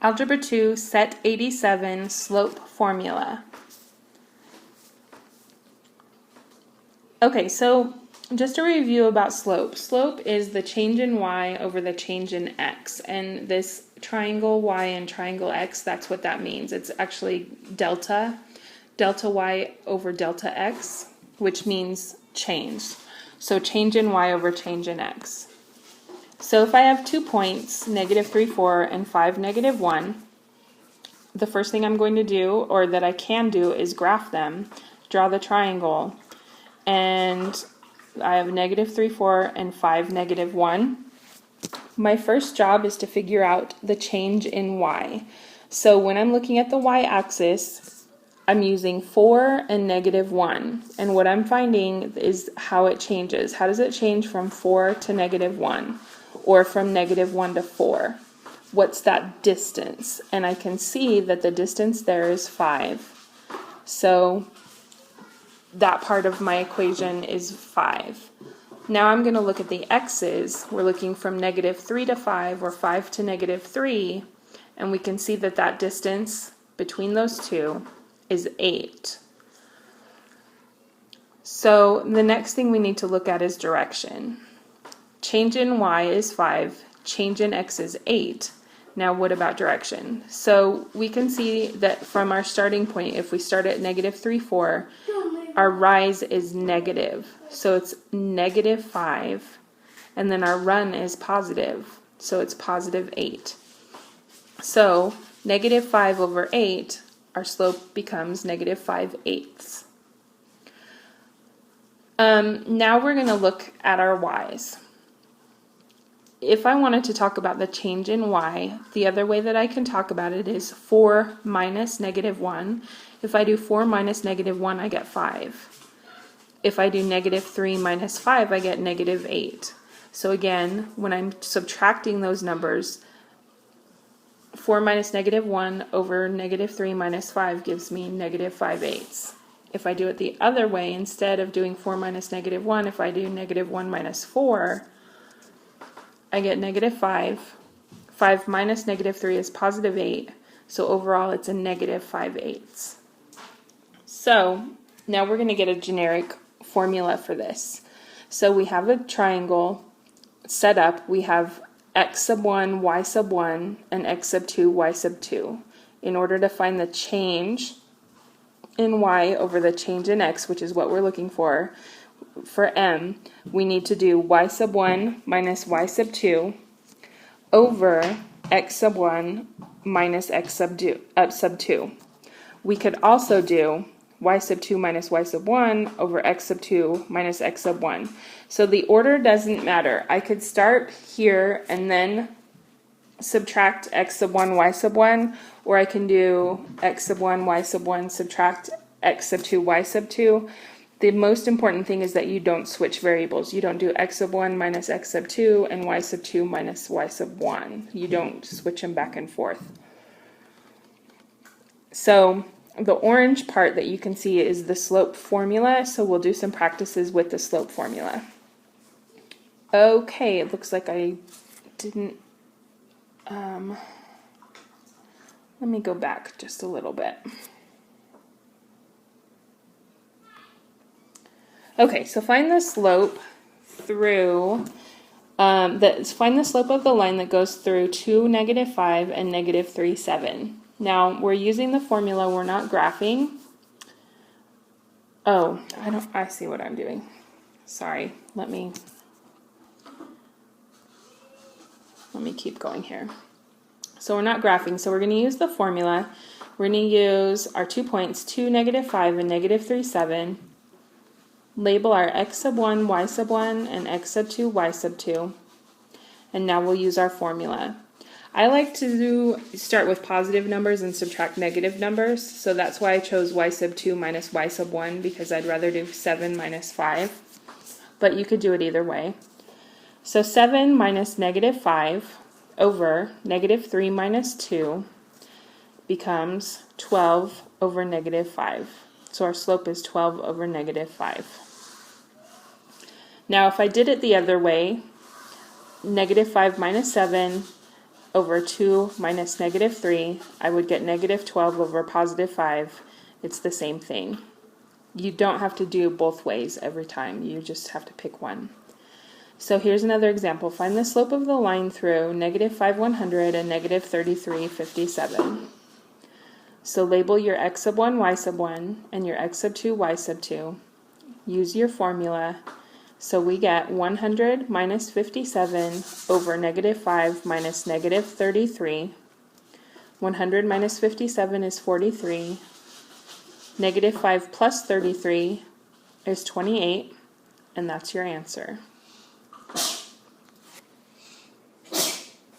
Algebra 2, Set 87, Slope Formula. Okay, so just a review about slope. Slope is the change in y over the change in x. And this triangle y and triangle x, that's what that means. It's actually delta y over delta x, which means change. So change in y over change in x. So if I have 2 points, negative 3, 4, and 5, negative 1, the first thing I'm going to do, or that I can do, is graph them, draw the triangle, and I have negative 3, 4, and 5, negative 1. My first job is to figure out the change in y. So when I'm looking at the y-axis, I'm using 4 and negative 1. And what I'm finding is how it changes. How does it change from 4 to negative 1? Or from negative 1 to 4? What's that distance? And I can see that the distance there is 5. So that part of my equation is 5. Now I'm going to look at the x's. We're looking from negative 3 to 5 or 5 to negative 3. And we can see that that distance between those two is 8. So the next thing we need to look at is direction. Change in y is 5, change in x is 8. Now what about direction? So we can see that from our starting point, if we start at negative 3, 4, our rise is negative. So it's negative 5, and then our run is positive. So it's positive 8. So negative 5 over 8, our slope becomes negative 5/8. Now we're going to look at our y's. If I wanted to talk about the change in y, the other way that I can talk about it is 4 minus negative 1. If I do 4 minus negative 1, I get 5. If I do negative 3 minus 5, I get negative 8. So again, when I'm subtracting those numbers, 4 minus negative 1 over negative 3 minus 5 gives me negative 5/8. If I do it the other way, instead of doing 4 minus negative 1, if I do negative 1 minus 4, I get negative 5. 5 minus negative 3 is positive 8. So overall it's a negative 5/8. So now we're going to get a generic formula for this. So we have a triangle set up. We have x sub 1, y sub 1, and x sub 2, y sub 2. In order to find the change in y over the change in x, which is what we're looking for m, we need to do y sub 1 minus y sub 2 over x sub 1 minus x sub 2. We could also do y sub 2 minus y sub 1 over x sub 2 minus x sub 1. So the order doesn't matter. I could start here and then subtract x sub 1, y sub 1, or I can do x sub 1, y sub 1, subtract x sub 2, y sub 2. The most important thing is that you don't switch variables. You don't do x sub 1 minus x sub 2 and y sub 2 minus y sub 1. You don't switch them back and forth. So the orange part that you can see is the slope formula, so we'll do some practices with the slope formula. Okay, it looks like I didn't... let me go back just a little bit. Okay, so find the slope through, find the slope of the line that goes through 2, negative 5, and negative 3, 7. Now, we're using the formula, we're not graphing. Oh, I see what I'm doing. Sorry, let me keep going here. So we're not graphing, so we're going to use the formula. We're going to use our 2 points, 2, negative 5, and negative 3, 7. Label our x sub 1, y sub 1, and x sub 2, y sub 2. And now we'll use our formula. I like to start with positive numbers and subtract negative numbers, so that's why I chose y sub 2 minus y sub 1, because I'd rather do 7 minus 5. But you could do it either way. So 7 minus negative 5 over negative 3 minus 2 becomes 12 over negative 5. So our slope is 12 over negative 5. Now if I did it the other way, negative 5 minus 7 over 2 minus negative 3, I would get negative 12 over positive 5. It's the same thing. You don't have to do both ways every time. You just have to pick one. So here's another example. Find the slope of the line through negative 5, 100 and negative 33, 57. So label your x sub 1, y sub 1, and your x sub 2, y sub 2. Use your formula. So we get 100 minus 57 over negative 5 minus negative 33. 100 minus 57 is 43. Negative 5 plus 33 is 28, and that's your answer.